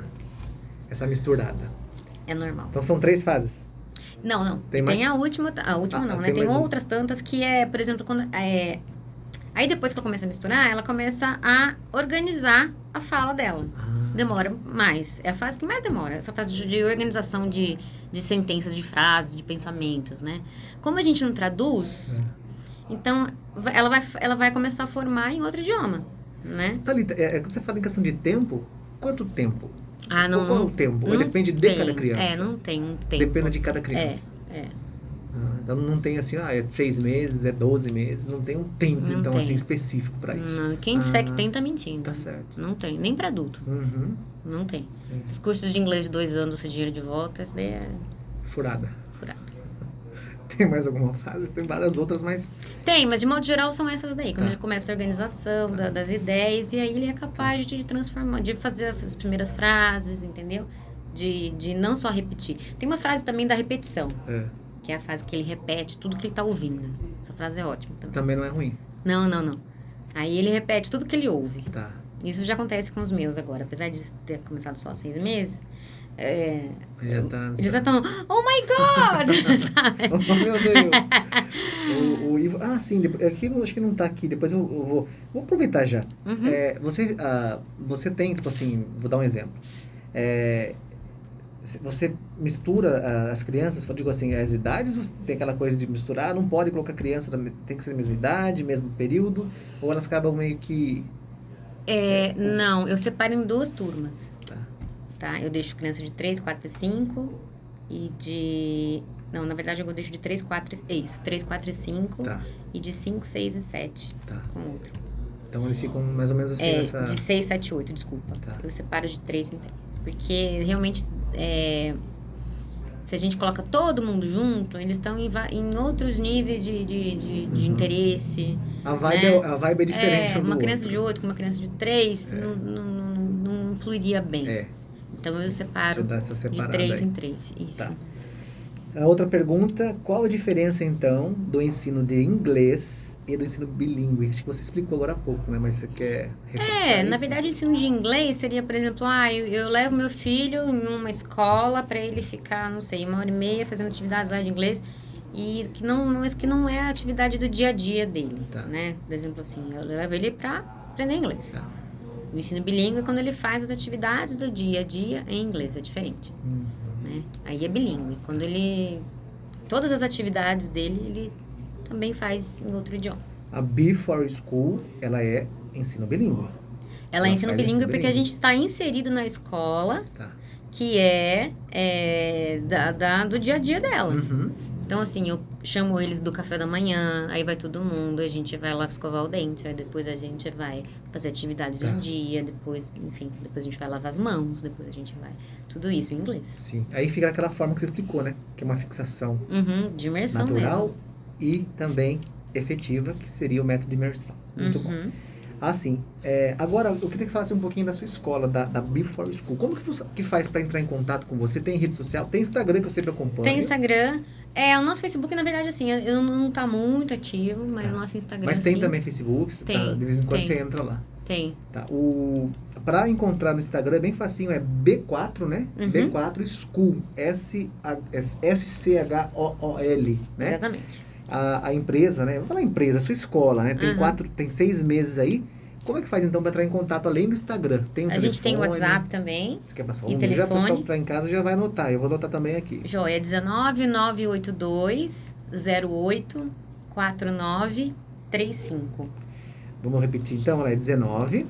Essa misturada. É normal. Então são 3 fases. Não. Tem mais? A última não, né? Tem outras tantas que por exemplo, quando... Aí depois que ela começa a misturar, ela começa a organizar a fala dela. Demora mais. É a fase que mais demora. Essa fase de organização de sentenças, de frases, de pensamentos, né? Como a gente não traduz, então ela vai começar a formar em outro idioma, né? Thalita, quando você fala em questão de tempo, quanto tempo? Não. Qual o tempo? Ou depende de cada criança? Não tem um tempo. Depende de cada criança. Então não tem assim, é 6 meses, é 12 meses, não tem um tempo, Não então, tem. assim, específico para isso. Não, quem disser que tem, tá mentindo. Tá certo. Não tem, nem para adulto. Não tem. Esses cursos de inglês de 2 anos, esse dinheiro de volta, isso daí é Furada. furado. Tem mais alguma fase? Tem várias outras, mas... Tem, mas de modo geral são essas daí. Quando ele começa a organização das ideias, e aí ele é capaz de transformar, de fazer as primeiras frases, entendeu? De não só repetir. Tem uma frase também da repetição. Que é a fase que ele repete tudo que ele tá ouvindo. Essa frase é ótima também. Também não é ruim. Não. Aí ele repete tudo que ele ouve. Tá. Isso já acontece com os meus agora. Apesar de ter começado só há 6 meses, eles já estão, oh my God! Sabe? Oh, meu Deus! o Ivo... sim, aqui, acho que não tá aqui. Depois eu vou aproveitar já. Você tem, tipo assim, vou dar um exemplo. Você mistura as crianças, eu digo assim, as idades, você tem aquela coisa de misturar, não pode colocar criança, tem que ser a mesma idade, mesmo período, ou elas acabam meio que... Não, eu separo em 2 turmas. Tá. Eu deixo criança de 3, 4 e 5 e de... Não, na verdade eu deixo de 3, 4 e 5 e de 5, 6 e 7 com outro. Então eles ficam mais ou menos assim nessa... de 6, 7 e 8, desculpa. Eu separo de 3 em 3. Porque realmente, se a gente coloca todo mundo junto, eles estão em outros níveis de interesse. A vibe é diferente. Uma criança de 8 com uma criança de 3 não fluiria bem. Então eu separo de 3 em 3. Isso. A outra pergunta, qual a diferença, então, do ensino de inglês e do ensino bilíngue? Acho que você explicou agora há pouco, né? Mas você quer reforçar Na isso? verdade, o ensino de inglês seria, por exemplo, eu levo meu filho em uma escola para ele ficar, não sei, 1h30 fazendo atividades lá de inglês e que não é a atividade do dia a dia dele, Tá. né? Por exemplo, assim, eu levo ele para aprender inglês. Tá. O ensino bilíngue é quando ele faz as atividades do dia a dia em inglês, é diferente, né? Aí é bilíngue. Quando todas as atividades dele, ele também faz em outro idioma. A Before School, ela é ensino bilíngue. Ela é ensino faz bilíngue ensino porque a bilíngue. gente está inserido na escola Tá. que do dia a dia dela. Uhum. Então, assim, eu chamo eles do café da manhã, aí vai todo mundo, a gente vai lá escovar o dente, aí depois a gente vai fazer atividade Tá. do dia, depois a gente vai lavar as mãos, depois a gente vai... Tudo isso em inglês. Sim. Aí fica daquela forma que você explicou, né? Que é uma fixação De imersão natural mesmo. e também efetiva, que seria o método de imersão. Muito bom. Assim, agora eu queria que falasse um pouquinho da sua escola, da Before School. Como que faz para entrar em contato com você? Tem rede social? Tem Instagram que eu sempre acompanho? Tem Instagram. O nosso Facebook, na verdade, assim, eu não tá muito ativo, mas o nosso Instagram, Mas tem sim. também Facebook? Você Tem, de vez em quando tem. você entra lá. Tem. Tá. Para encontrar no Instagram é bem facinho, é B4, né? Uhum. B4 School, S-C-H-O-O-L, né? Exatamente. A empresa, né? Vou falar empresa, a sua escola, né? Tem 6 meses aí. Como é que faz então para entrar em contato além do Instagram? Tem um A gente tem o telefone? WhatsApp também. Você quer passar E um? Já o telefone. pessoal que tá em casa já vai anotar. Eu vou anotar também aqui. Joia, 19-982-08-4935. Vamos repetir então, ela é 19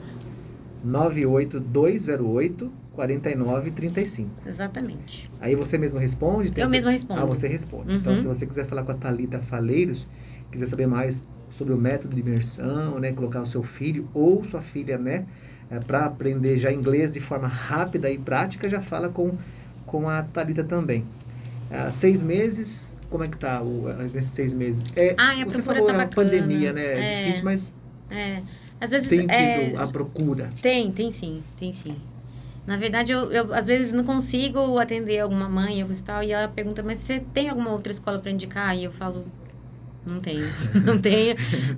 98208 4935. Exatamente. Aí você mesmo responde? Eu mesma respondo. Ah, você responde. Uhum. Então, se você quiser falar com a Thalita Faleiros, quiser saber mais sobre o método de imersão, né, colocar o seu filho ou sua filha, né, para aprender já inglês de forma rápida e prática, já fala com a Thalita também. 6 meses, como é que tá nesses 6 meses? A Você procura falou tá a bacana. pandemia, né? É difícil, mas Às vezes tem tido a procura. Tem sim. Na verdade, eu às vezes não consigo atender alguma mãe ou tal, e ela pergunta, mas você tem alguma outra escola para indicar? E eu falo, não tenho.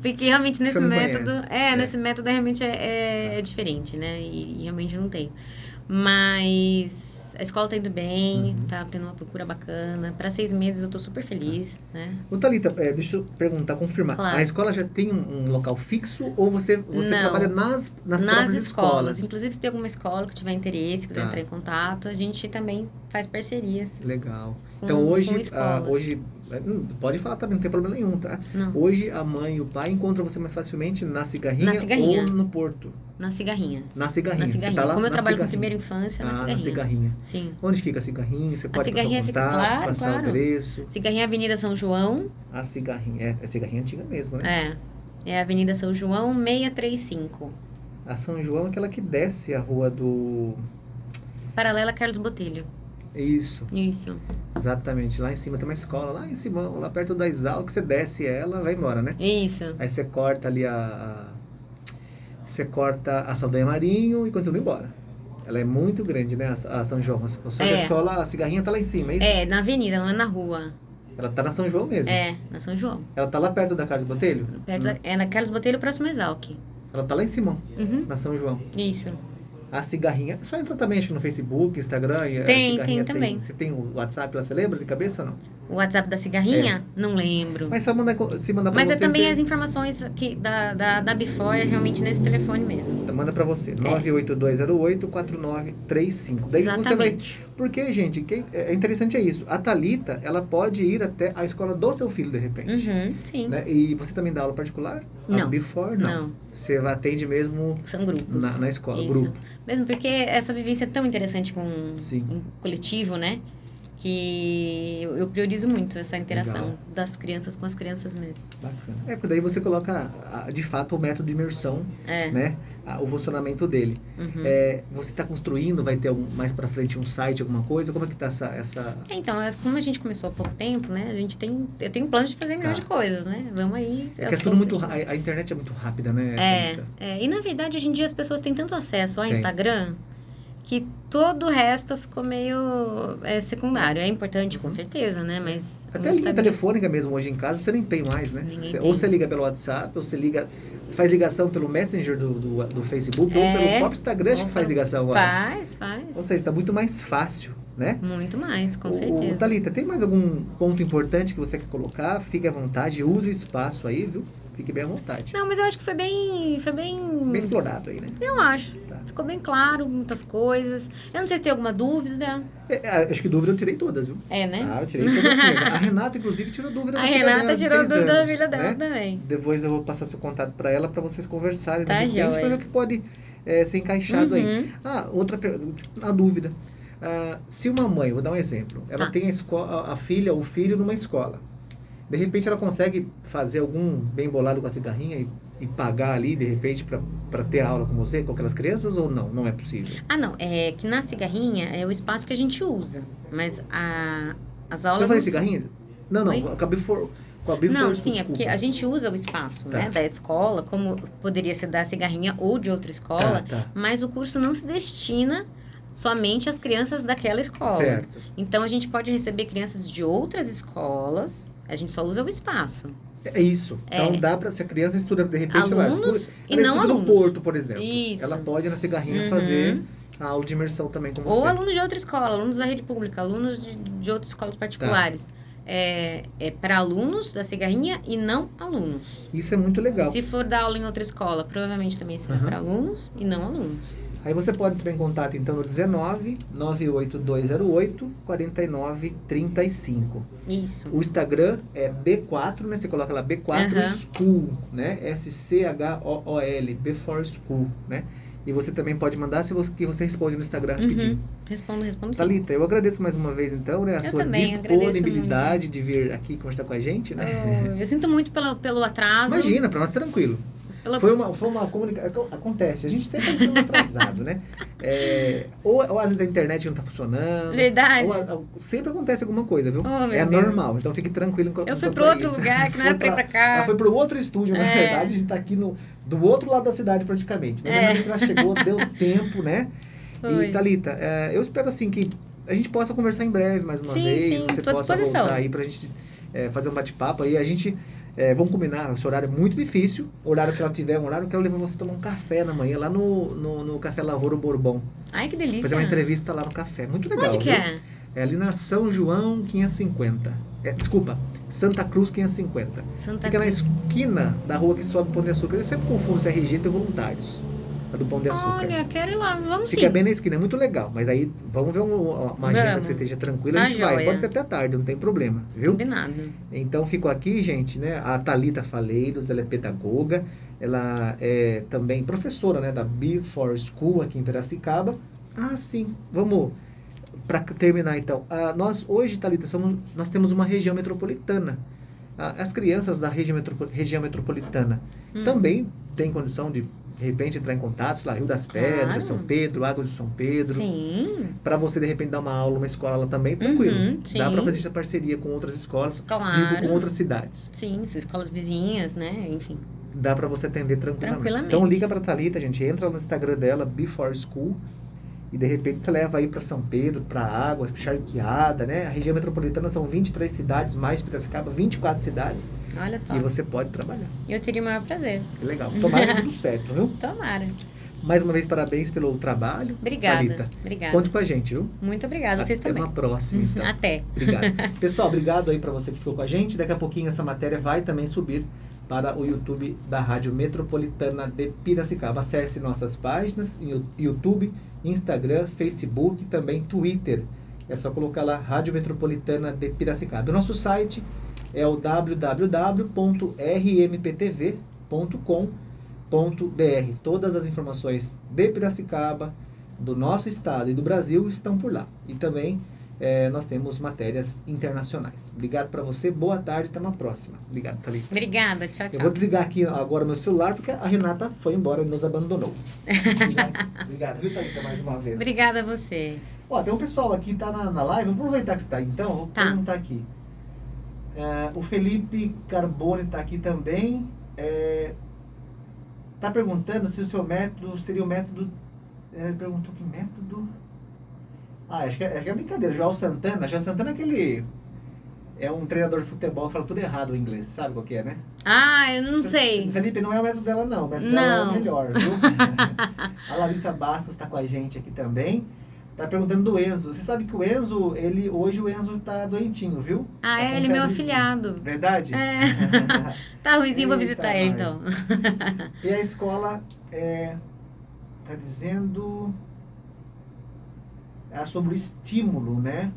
Porque realmente nesse Você não método, conhece. nesse método realmente é diferente, né? E realmente não tenho. Mas a escola tá indo bem, tá tendo uma procura bacana. Para 6 meses eu tô super feliz, né? Ô, Thalita, deixa eu perguntar, confirmar. Claro. A escola já tem um local fixo ou você Não. trabalha nas próprias Nas escolas? Inclusive, se tem alguma escola que tiver interesse, quiser Tá. entrar em contato, a gente também faz parcerias. Legal. Com- Então hoje, com escolas. pode falar também, não tem problema nenhum, tá? Não. Hoje a mãe e o pai encontram você mais facilmente na Cigarrinha, Na Cigarrinha. ou no Porto? Na Cigarrinha. Na Cigarrinha. Na Você Cigarrinha. tá lá Como eu na trabalho com Cigarrinha. primeira infância, na Na Cigarrinha. Cigarrinha. Sim. Onde fica a Cigarrinha? Você pode Cigarrinha passar o fica- contato, claro, passar claro. o endereço. Cigarrinha Avenida São João. A Cigarrinha. É Cigarrinha antiga mesmo, né? É a Avenida São João 635. A São João é aquela que desce a rua do... Paralela Carlos Botelho. Isso. Isso. Exatamente. Lá em cima tem uma escola, lá em cima, lá perto da Exal, que você desce ela, vai embora, né? Isso. Aí você corta ali você corta a Saldanha Marinho e continua embora. Ela é muito grande, né? A São João. Só que a escola, a Cigarrinha tá lá em cima, é isso? Na avenida, não é na rua. Ela tá na São João mesmo. Na São João. Ela tá lá perto da Carlos Botelho? É na Carlos Botelho, próximo a Exalc. Ela tá lá em cima, Uhum. na São João. Isso. A Cigarrinha, só entra também, acho que no Facebook, Instagram. E a Tem Cigarrinha também. Você tem o WhatsApp lá, você lembra de cabeça ou não? O WhatsApp da Cigarrinha? Não lembro. Mas só se mandar pra Mas você. é também você... as informações aqui da Before, é realmente nesse telefone mesmo. Manda pra você, 98208-4935. Daí você vai... Exatamente. Porque, gente, é interessante é isso. A Thalita, ela pode ir até a escola do seu filho, de repente. Uhum, sim. Né? E você também dá aula particular? Não. A Before, não. Você atende mesmo São grupos. na escola, Isso. grupo. Mesmo porque essa vivência é tão interessante com Sim. um coletivo, né? Que eu priorizo muito essa interação Legal. das crianças com as crianças mesmo. Bacana. Porque daí você coloca, de fato, o método de imersão, né? O funcionamento dele. Uhum. Você está construindo, vai ter mais pra frente um site, alguma coisa? Como é que tá essa... Então, como a gente começou há pouco tempo, né? Eu tenho planos de fazer milhões de coisas, né? Vamos aí. É que é tudo muito... A internet é muito rápida, né? E na verdade, hoje em dia as pessoas têm tanto acesso ao Instagram que todo o resto ficou meio secundário. É importante, com certeza, né? Mas Até a linha telefônica mesmo hoje em casa, você nem tem mais, né? Ou você liga pelo WhatsApp, ou você faz ligação pelo Messenger do Facebook, ou pelo próprio Instagram, acho que faz ligação agora. Faz. Ou seja, está muito mais fácil, né? Muito mais, com certeza. Thalita, tem mais algum ponto importante que você quer colocar? Fique à vontade, use o espaço aí, viu? Fique bem à vontade. Não, mas eu acho que foi bem... Bem explorado aí, né? Eu acho. Tá. Ficou bem claro, muitas coisas. Eu não sei se tem alguma dúvida. Acho que dúvida eu tirei todas, viu? Né? Eu tirei todas sim. A Renata, inclusive, tirou dúvida da A Renata tirou dúvida da vida dela também. Depois eu vou passar seu contato para ela, para vocês conversarem. Tá, joia. Para ver o que pode ser encaixado aí. Outra pergunta, a dúvida. Se uma mãe, vou dar um exemplo, ela tem a filha ou o filho numa escola. De repente ela consegue fazer algum bem bolado com a cigarrinha e pagar ali, de repente, para ter aula com você, com aquelas crianças, ou não? Não é possível? Não. É que na cigarrinha é o espaço que a gente usa. Mas as aulas... Você vai cigarrinha? Não. Não, sim, é porque a gente usa o espaço, né, da escola, como poderia ser da cigarrinha ou de outra escola, mas o curso não se destina somente às crianças daquela escola. Certo. Então, a gente pode receber crianças de outras escolas, a gente só usa o espaço. É isso. Então, dá para se a criança estuda, de repente, alunos e ela não estuda alunos. no Porto, por exemplo. Isso. Ela pode, na cigarrinha, fazer a aula de imersão também com você. Ou alunos de outra escola, alunos da rede pública, alunos de outras escolas particulares. É para alunos da cigarrinha e não alunos. Isso é muito legal. Se for dar aula em outra escola, provavelmente também será para alunos e não alunos. Aí você pode entrar em contato, então, no 19 98208 4935. Isso. O Instagram é B4, né? Você coloca lá B4 School, né? SCHOOL, B4 School, né? E você também pode mandar que você responde no Instagram rapidinho. Respondo sim. Thalita, eu agradeço mais uma vez, então, né? A sua disponibilidade de vir aqui conversar com a gente, né? Eu sinto muito pelo atraso. Imagina, para nós tranquilo. Foi uma comunicação. Acontece, a gente sempre está atrasado, né? Ou às vezes a internet não está funcionando. Verdade. Sempre acontece alguma coisa, viu? É normal, então fique tranquilo. Eu fui para outro lugar que não era para ir para cá. Ela foi para outro estúdio, na verdade. A gente está aqui do outro lado da cidade praticamente. Mas ela chegou, deu tempo, né? Foi. E Thalita, eu espero assim que a gente possa conversar em breve mais uma vez. Sim, você possa voltar aí para a gente fazer um bate-papo aí. A gente... vamos combinar, esse horário é muito difícil. O horário que ela tiver, um horário que ela levar você tomar um café na manhã, lá no Café Lavoura Bourbon. Ai, que delícia. Fazer uma entrevista lá no café. Muito legal. Onde que é? É ali na São João 550. Desculpa, Santa Cruz 550. Fica na esquina da rua que sobe o Pão de Açúcar. Eu sempre confundo se é RG e Voluntários. A do Pão de Açúcar. Olha, quero ir lá, vamos sim. Fica bem na esquina, é muito legal. Mas aí, vamos ver uma agenda que você esteja tranquila. A gente vai. Pode ser até tarde, não tem problema, viu? Combinado. Então, fico aqui, gente, né? A Thalita Faleiros, ela é pedagoga. Ela é também professora, né? Da B4 School, aqui em Piracicaba. Sim. Vamos... Para terminar, então. Hoje, Thalita, nós temos uma região metropolitana. As crianças da região metropolitana também têm condição de repente entrar em contato, lá, Rio das Pedras, São Pedro, Águas de São Pedro. Sim. Para você, de repente, dar uma aula numa escola lá também, tranquilo. Sim. Dá para fazer essa parceria com outras escolas, claro. com outras cidades. Sim, escolas vizinhas, né? Enfim. Dá para você atender tranquilamente. Então, liga para a Thalita, gente. Entra no Instagram dela, B4 School. E, de repente, você leva aí para São Pedro, para Águas, Charqueada, né? A região metropolitana são 23 cidades, mais Piracicaba, 24 cidades. Olha só. E você pode trabalhar. Eu teria o maior prazer. Que legal. Tomara que tudo certo, viu? Tomara. Mais uma vez, parabéns pelo trabalho. Obrigada. Conte com a gente, viu? Muito obrigada. Vocês também. Até uma próxima, então. Até. Obrigado. Pessoal, obrigado aí para você que ficou com a gente. Daqui a pouquinho essa matéria vai também subir para o YouTube da Rádio Metropolitana de Piracicaba. Acesse nossas páginas em YouTube, Instagram, Facebook e também Twitter. É só colocar lá Rádio Metropolitana de Piracicaba. O nosso site é o www.rmptv.com.br. Todas as informações de Piracicaba, do nosso estado e do Brasil estão por lá. E também nós temos matérias internacionais. Obrigado para você, boa tarde, até uma próxima. Obrigado, Thalita. Obrigada, tchau, tchau. Eu vou desligar aqui agora meu celular, porque a Renata foi embora e nos abandonou. Obrigado, viu, Thalita, mais uma vez. Obrigada a você. Tem um pessoal aqui que tá na live, vou aproveitar que você está então, vou perguntar aqui. O Felipe Carbone está aqui também. Está perguntando se o seu método seria o método Ele perguntou que método... acho que é brincadeira. João Santana é aquele... É um treinador de futebol que fala tudo errado em inglês. Sabe qual que é, né? Eu não sei. Felipe, não é o método dela, não. O método dela é o melhor, viu? A Larissa Bastos está com a gente aqui também. Tá perguntando do Enzo. Você sabe que o Enzo, hoje o Enzo tá doentinho, viu? Tá ele é meu afilhado. Verdade? Tá ruimzinho, vou Eita, visitar ele então. E a escola tá dizendo sobre o estímulo, né?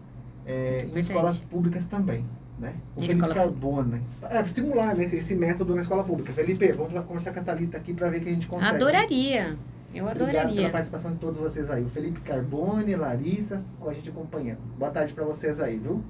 Em escolas públicas também, né? O Felipe Carbone. Estimular, né, esse método na escola pública. Felipe, vamos lá conversar com a Thalita aqui para ver o que a gente consegue. Adoraria. Eu adoraria. Obrigado pela participação de todos vocês aí. O Felipe Carbone, Larissa, a gente acompanhando. Boa tarde para vocês aí, viu?